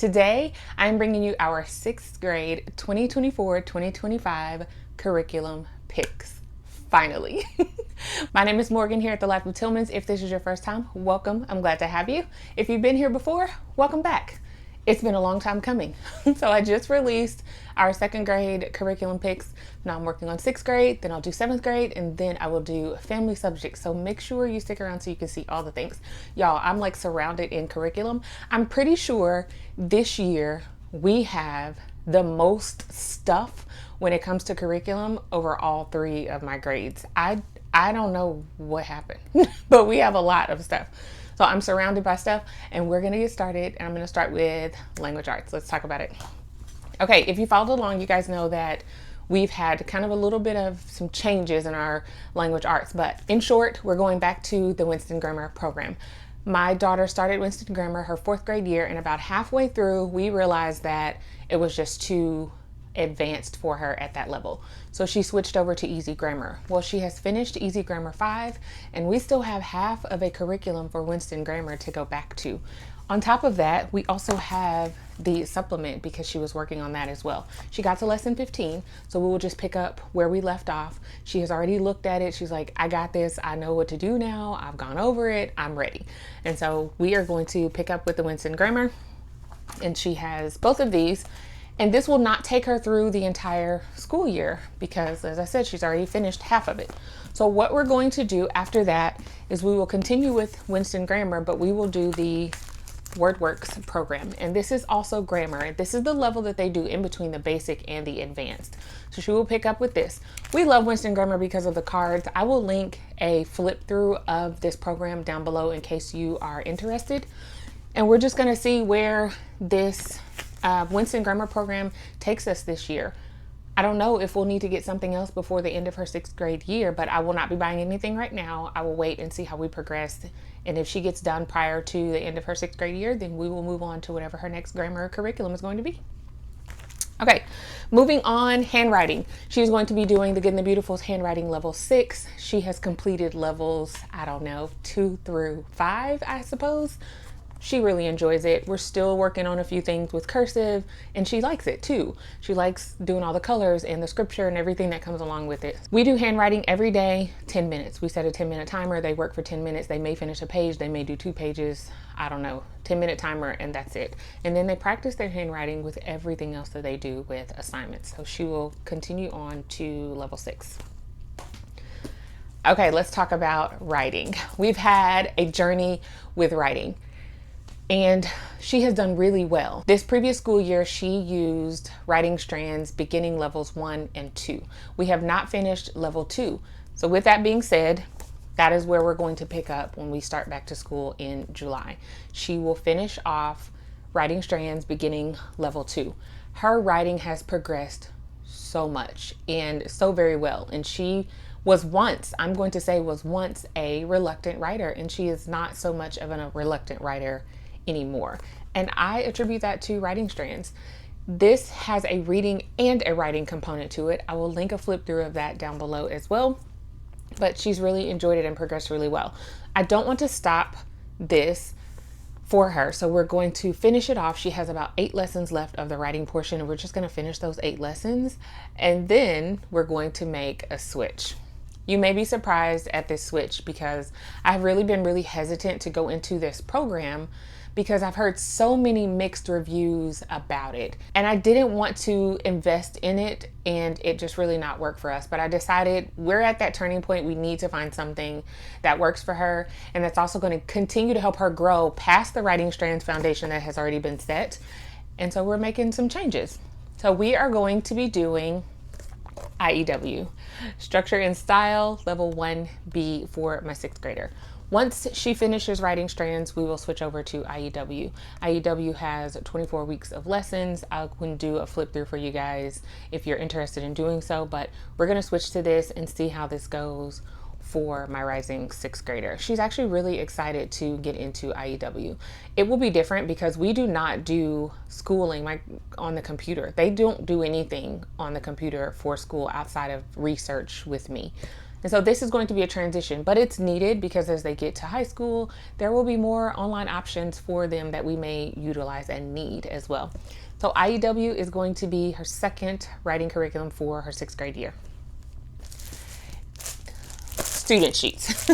Today, I'm bringing you our 6th grade 2024-2025 curriculum picks. Finally. My name is Morgan here at the Life of Tillmans. If this is your first time, welcome. I'm glad to have you. If you've been here before, welcome back. It's been a long time coming. So I just released our 2nd grade curriculum picks. Now I'm working on 6th grade, then I'll do 7th grade, and then I will do family subjects. So make sure you stick around so you can see all the things. Y'all, I'm like surrounded in curriculum. I'm pretty sure this year we have the most stuff when it comes to curriculum over all 3 of my grades. I don't know what happened, but we have a lot of stuff. So I'm surrounded by stuff, and we're gonna get started, and I'm gonna start with language arts. Let's talk about it. Okay, if you followed along, you guys know that we've had kind of a little bit of some changes in our language arts, but in short, we're going back to the Winston Grammar program. My daughter started Winston Grammar her 4th grade year, and about halfway through, we realized that it was just too advanced for her at that level. So she switched over to Easy Grammar. Well, she has finished Easy Grammar 5, and we still have half of a curriculum for Winston Grammar to go back to. On top of that, we also have the supplement because she was working on that as well. She got to lesson 15, so we will just pick up where we left off. She has already looked at it. She's like, I got this. I know what to do now. I've gone over it. I'm ready. And so we are going to pick up with the Winston Grammar, and she has both of these. And this will not take her through the entire school year because, as I said, she's already finished half of it. So what we're going to do after that is we will continue with Winston Grammar, but we will do the WordWorks program. And this is also grammar. This is the level that they do in between the basic and the advanced. So she will pick up with this. We love Winston Grammar because of the cards. I will link a flip through of this program down below in case you are interested. And we're just going to see where this Winston Grammar program takes us this year. I don't know if we'll need to get something else before the end of her 6th grade year, but I will not be buying anything right now. I will wait and see how we progress. And if she gets done prior to the end of her 6th grade year, then we will move on to whatever her next grammar curriculum is going to be. Okay, moving on, handwriting. She's going to be doing the Good and the Beautiful's handwriting level 6. She has completed levels, 2 through 5, I suppose. She really enjoys it. We're still working on a few things with cursive, and she likes it too. She likes doing all the colors and the scripture and everything that comes along with it. We do handwriting every day, 10 minutes. We set a 10-minute timer. They work for 10 minutes. They may finish a page. They may do 2 pages. I don't know, 10-minute timer, and that's it. And then they practice their handwriting with everything else that they do with assignments. So she will continue on to level 6. Okay, let's talk about writing. We've had a journey with writing, and she has done really well. This previous school year, she used writing strands beginning levels 1 and 2. We have not finished level 2. So with that being said, that is where we're going to pick up when we start back to school in July. She will finish off writing strands beginning level 2. Her writing has progressed so much and so very well. And she was once a reluctant writer, and she is not so much of a reluctant writer anymore. And I attribute that to writing strands. This has a reading and a writing component to it. I will link a flip through of that down below as well. But she's really enjoyed it and progressed really well. I don't want to stop this for her, so we're going to finish it off. She has about 8 lessons left of the writing portion, and we're just going to finish those 8 lessons, and then we're going to make a switch. You may be surprised at this switch because I've really been hesitant to go into this program because I've heard so many mixed reviews about it, and I didn't want to invest in it and it just really not work for us. But I decided we're at that turning point. We need to find something that works for her and that's also going to continue to help her grow past the writing strands foundation that has already been set. And so we're making some changes. So we are going to be doing IEW, Structure and Style, level 1B for my 6th grader. Once she finishes writing strands, we will switch over to IEW. IEW has 24 weeks of lessons. I can do a flip through for you guys if you're interested in doing so, but we're going to switch to this and see how this goes for my rising 6th grader. She's actually really excited to get into IEW. It will be different because we do not do schooling on the computer. They don't do anything on the computer for school outside of research with me. And so this is going to be a transition, but it's needed because as they get to high school, there will be more online options for them that we may utilize and need as well. So IEW is going to be her second writing curriculum for her 6th grade year. Student sheets.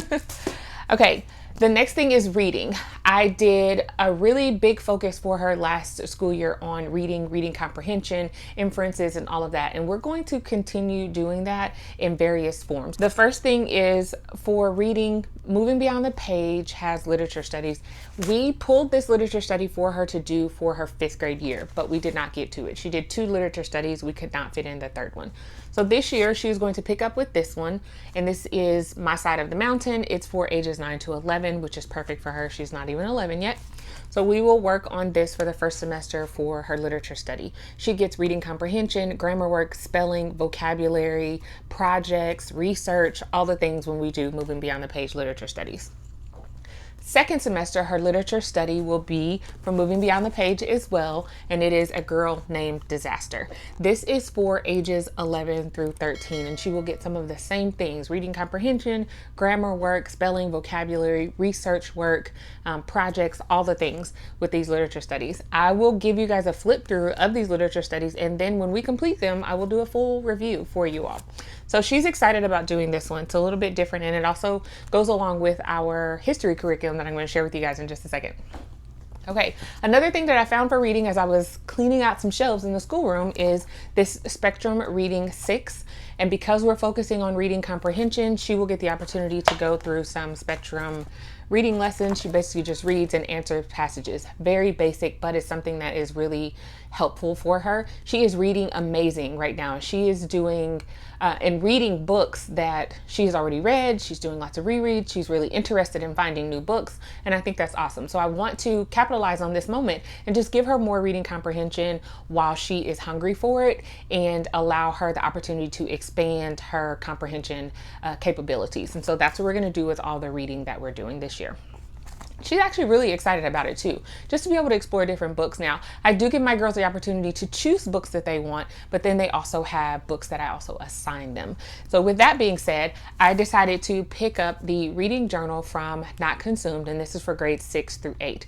Okay, the next thing is reading. I did a really big focus for her last school year on reading comprehension, inferences, and all of that. And we're going to continue doing that in various forms. The first thing is for reading, Moving Beyond the Page has literature studies. We pulled this literature study for her to do for her 5th grade year, but we did not get to it. She did 2 literature studies. We could not fit in the 3rd one. So this year she's going to pick up with this one, and this is My Side of the Mountain. It's for ages 9 to 11, which is perfect for her. She's not even 11 yet. So we will work on this for the first semester for her literature study. She gets reading comprehension, grammar work, spelling, vocabulary, projects, research, all the things when we do Moving Beyond the Page literature studies. Second semester, her literature study will be from Moving Beyond the Page as well, and it is A Girl Named Disaster. This is for ages 11 through 13, and she will get some of the same things: reading comprehension, grammar work, spelling, vocabulary, research work, projects, all the things with these literature studies. I will give you guys a flip through of these literature studies, and then when we complete them, I will do a full review for you all. So she's excited about doing this one. It's a little bit different, and it also goes along with our history curriculum that I'm going to share with you guys in just a second. Okay, another thing that I found for reading as I was cleaning out some shelves in the schoolroom is this Spectrum Reading 6. And because we're focusing on reading comprehension, she will get the opportunity to go through some Spectrum reading lessons. She basically just reads and answers passages. Very basic, but it's something that is really helpful for her. She is reading amazing right now. She is doing and reading books that she's already read. She's doing lots of rereads. She's really interested in finding new books, and I think that's awesome. So I want to capitalize on this moment and just give her more reading comprehension while she is hungry for it, and allow her the opportunity to expand her comprehension capabilities. And so that's what we're going to do with all the reading that we're doing this year. She's actually really excited about it too, just to be able to explore different books. Now, I do give my girls the opportunity to choose books that they want, but then they also have books that I also assign them. So with that being said, I decided to pick up the reading journal from Not Consumed, and this is for grades 6 through 8.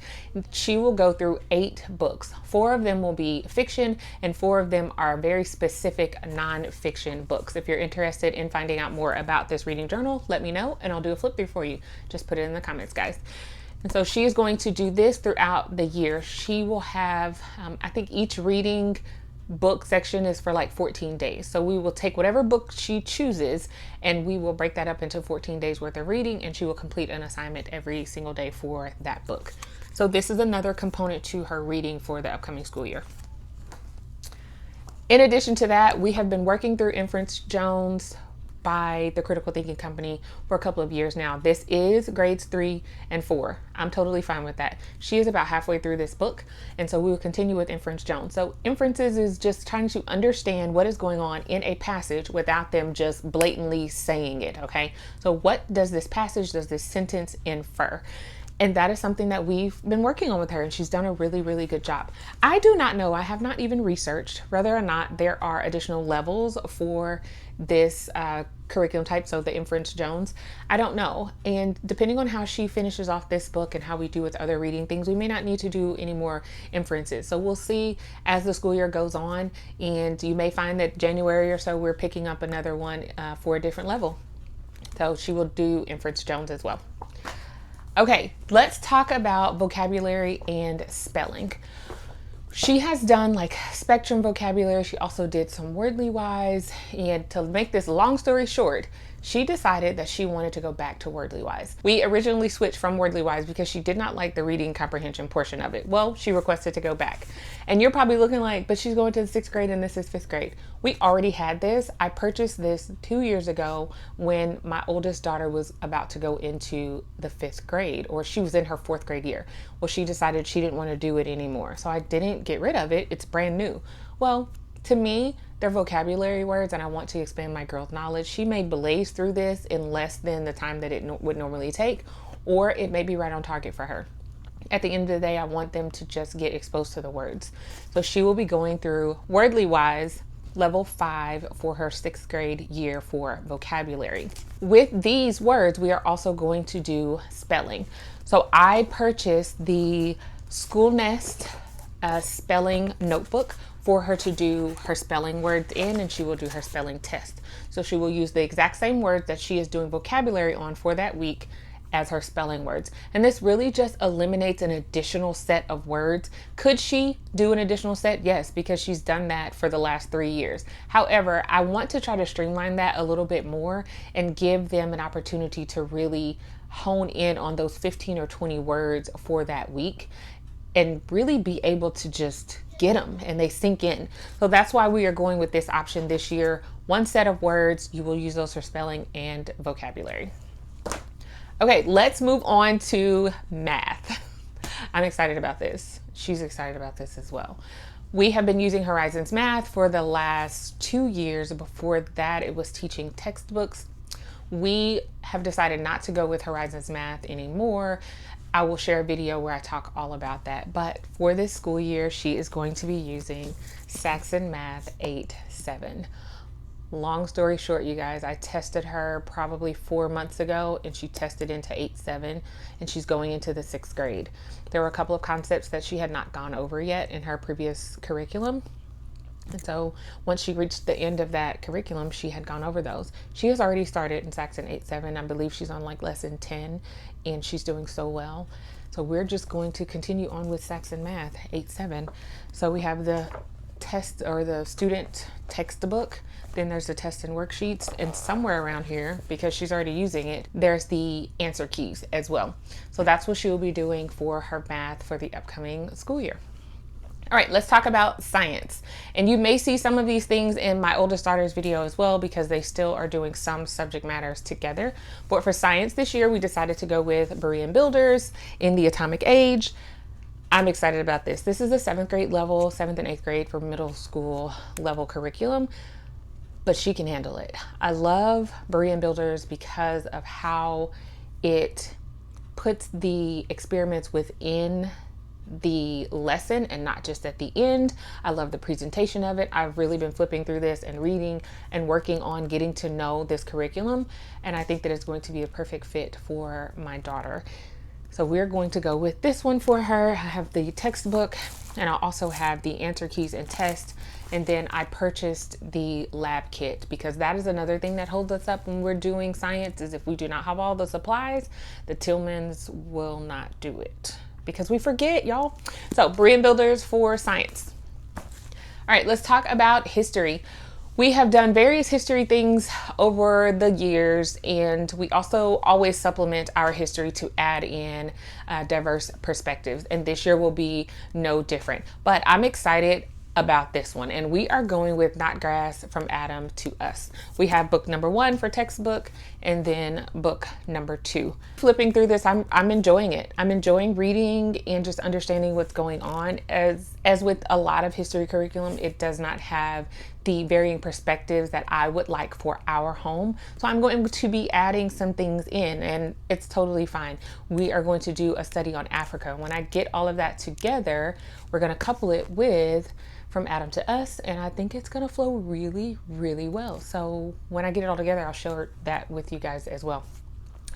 She will go through 8 books. 4 of them will be fiction, and 4 of them are very specific non-fiction books. If you're interested in finding out more about this reading journal, let me know, and I'll do a flip through for you. Just put it in the comments, guys. And so she is going to do this throughout the year. She will have, I think each reading book section is for like 14 days. So we will take whatever book she chooses and we will break that up into 14 days worth of reading, and she will complete an assignment every single day for that book. So this is another component to her reading for the upcoming school year. In addition to that, we have been working through Inference Jones by the Critical Thinking Company for a couple of years now. This is grades 3 and 4. I'm totally fine with that. She is about halfway through this book, and so we will continue with Inference Jones. So inferences is just trying to understand what is going on in a passage without them just blatantly saying it, okay? So what does this passage, does this sentence infer? And that is something that we've been working on with her, and she's done a really, really good job. I do not know, I have not even researched whether or not there are additional levels for this curriculum type, so the Inference Jones. I don't know. And depending on how she finishes off this book and how we do with other reading things, we may not need to do any more inferences. So we'll see as the school year goes on, and you may find that January or so we're picking up another one for a different level. So she will do Inference Jones as well. Okay, let's talk about vocabulary and spelling. She has done like Spectrum vocabulary. She also did some Wordly Wise, and to make this long story short, she decided that she wanted to go back to Wordly Wise. We originally switched from Wordly Wise because she did not like the reading comprehension portion of it. Well, she requested to go back. And you're probably looking like, but she's going to the 6th grade and this is 5th grade. We already had this. I purchased this 2 years ago when my oldest daughter was about to go into the 5th grade, or she was in her 4th grade year. Well, she decided she didn't want to do it anymore. So I didn't get rid of it. It's brand new. Well, to me, they're vocabulary words, and I want to expand my girl's knowledge. She may blaze through this in less than the time that it would normally take, or it may be right on target for her. At the end of the day, I want them to just get exposed to the words. So she will be going through Wordly Wise level 5 for her 6th grade year for vocabulary. With these words, we are also going to do spelling. So I purchased the School Nest spelling notebook for her to do her spelling words in, and she will do her spelling test. So she will use the exact same words that she is doing vocabulary on for that week as her spelling words. And this really just eliminates an additional set of words. Could she do an additional set? Yes, because she's done that for the last 3 years. However, I want to try to streamline that a little bit more and give them an opportunity to really hone in on those 15 or 20 words for that week and really be able to just get them and they sink in. So that's why we are going with this option this year. One set of words, you will use those for spelling and vocabulary. Okay, let's move on to math. I'm excited about this. She's excited about this as well. We have been using Horizons Math for the last 2 years. Before that, it was teaching textbooks. We have decided not to go with Horizons Math anymore. I will share a video where I talk all about that. But for this school year, she is going to be using Saxon Math 8-7. Long story short, you guys, I tested her probably 4 months ago and she tested into 8-7 and she's going into the 6th grade. There were a couple of concepts that she had not gone over yet in her previous curriculum. And so once she reached the end of that curriculum, she had gone over those. She has already started in Saxon 8-7. I believe she's on like lesson 10 and she's doing so well. So we're just going to continue on with Saxon Math 8-7. So we have the test or the student textbook. Then there's the test and worksheets, and somewhere around here, because she's already using it, there's the answer keys as well. So that's what she will be doing for her math for the upcoming school year. All right, let's talk about science. And you may see some of these things in my oldest daughter's video as well, because they still are doing some subject matters together. But for science this year, we decided to go with Berean builders in the atomic age. I'm excited about this. This is the 7th grade level, 7th and 8th grade for middle school level curriculum, but she can handle it. I love Berean builders because of how it puts the experiments within the lesson and not just at the end. I love the presentation of it. I've really been flipping through this and reading and working on getting to know this curriculum, and I think that it's going to be a perfect fit for my daughter. So we're going to go with this one for her. I have the textbook and I also have the answer keys and test. And then I purchased the lab kit because that is another thing that holds us up when we're doing science is if we do not have all the supplies, the Tillmans will not do it because we forget, y'all. So Berean builders for science. All right, let's talk about history. We have done various history things over the years, and we also always supplement our history to add in diverse perspectives. And this year will be no different. But I'm excited about this one, and we are going with Not Grass from Adam to Us. We have book number 1 for textbook and then book number 2. Flipping through this, I'm enjoying it. I'm enjoying reading and just understanding what's going on. As with a lot of history curriculum, it does not have the varying perspectives that I would like for our home. So I'm going to be adding some things in, and it's totally fine. We are going to do a study on Africa. When I get all of that together, we're going to couple it with From Adam to Us, and I think it's going to flow really, really well. So when I get it all together, I'll share that with you guys as well.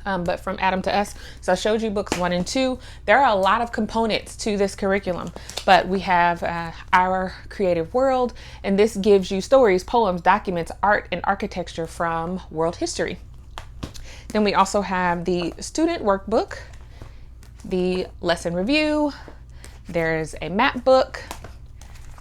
But From Adam to Us, so I showed you books 1 and 2. There are a lot of components to this curriculum, but we have Our Creative World, and this gives you stories, poems, documents, art, and architecture from world history. Then we also have the student workbook, the lesson review, there's a map book,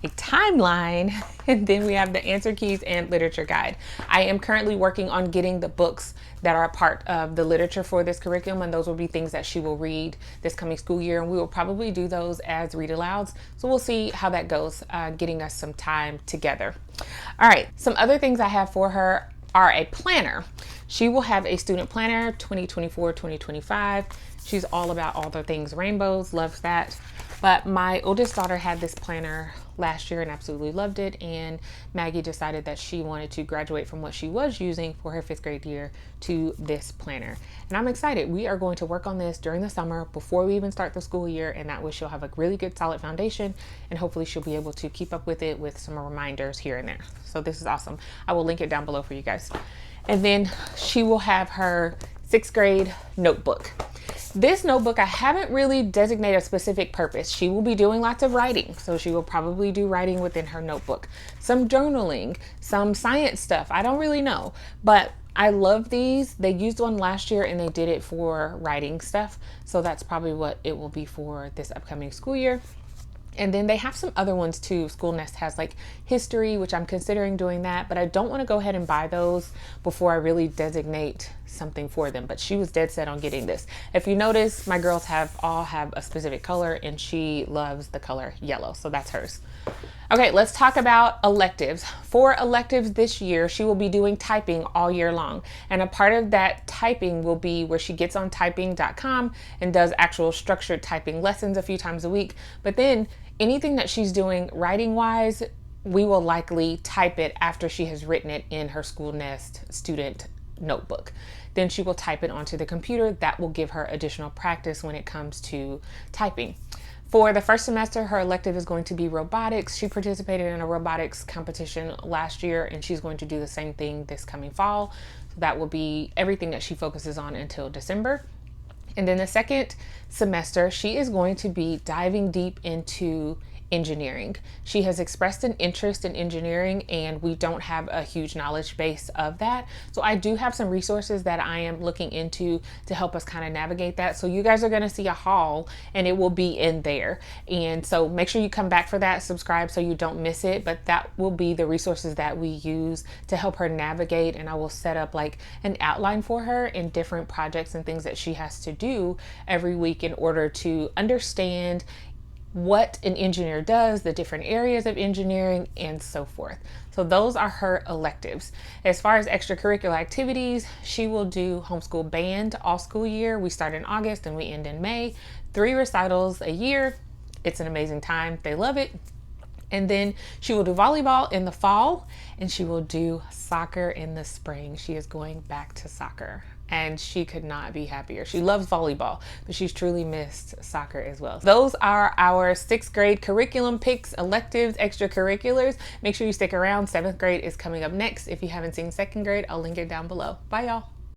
a timeline, and then we have the answer keys and literature guide. I am currently working on getting the books that are a part of the literature for this curriculum, and those will be things that she will read this coming school year, and we will probably do those as read alouds. So we'll see how that goes, getting us some time together. All right, some other things I have for her are a planner. She will have a student planner 2024-2025. She's all about all the things rainbows, loves that. But my oldest daughter had this planner last year and absolutely loved it. And Maggie decided that she wanted to graduate from what she was using for her 5th grade year to this planner. And I'm excited. We are going to work on this during the summer before we even start the school year. And that way she'll have a really good solid foundation, and hopefully she'll be able to keep up with it with some reminders here and there. So this is awesome. I will link it down below for you guys. And then she will have her 6th grade notebook. This notebook, I haven't really designated a specific purpose. She will be doing lots of writing. So she will probably do writing within her notebook, some journaling, some science stuff. I don't really know, but I love these. They used one last year and they did it for writing stuff. So that's probably what it will be for this upcoming school year. And then they have some other ones too. School Nest has like history, which I'm considering doing that, but I don't want to go ahead and buy those before I really designate something for them. But she was dead set on getting this. If you notice, my girls all have a specific color, and she loves the color yellow. So that's hers. Okay, let's talk about electives. For electives this year, she will be doing typing all year long. And a part of that typing will be where she gets on typing.com and does actual structured typing lessons a few times a week. But then anything that she's doing writing wise, we will likely type it after she has written it in her School Nest student notebook. Then she will type it onto the computer. That will give her additional practice when it comes to typing. For the first semester, her elective is going to be robotics. She participated in a robotics competition last year, and she's going to do the same thing this coming fall. So that will be everything that she focuses on until December. And then the second semester, she is going to be diving deep into engineering. She has expressed an interest in engineering, and we don't have a huge knowledge base of that. So I do have some resources that I am looking into to help us kind of navigate that. So you guys are going to see a haul, and it will be in there. And so make sure you come back for that, subscribe so you don't miss it. But that will be the resources that we use to help her navigate. And I will set up like an outline for her in different projects and things that she has to do every week in order to understand what an engineer does, the different areas of engineering, and so forth. So those are her electives. As far as extracurricular activities, she will do homeschool band all school year. We start in August and we end in May. 3 recitals a year. It's an amazing time. They love it. And then she will do volleyball in the fall, and she will do soccer in the spring. She is going back to soccer, and she could not be happier. She loves volleyball, but she's truly missed soccer as well. Those are our 6th grade curriculum picks, electives, extracurriculars. Make sure you stick around. 7th grade is coming up next. If you haven't seen 2nd grade, I'll link it down below. Bye, y'all.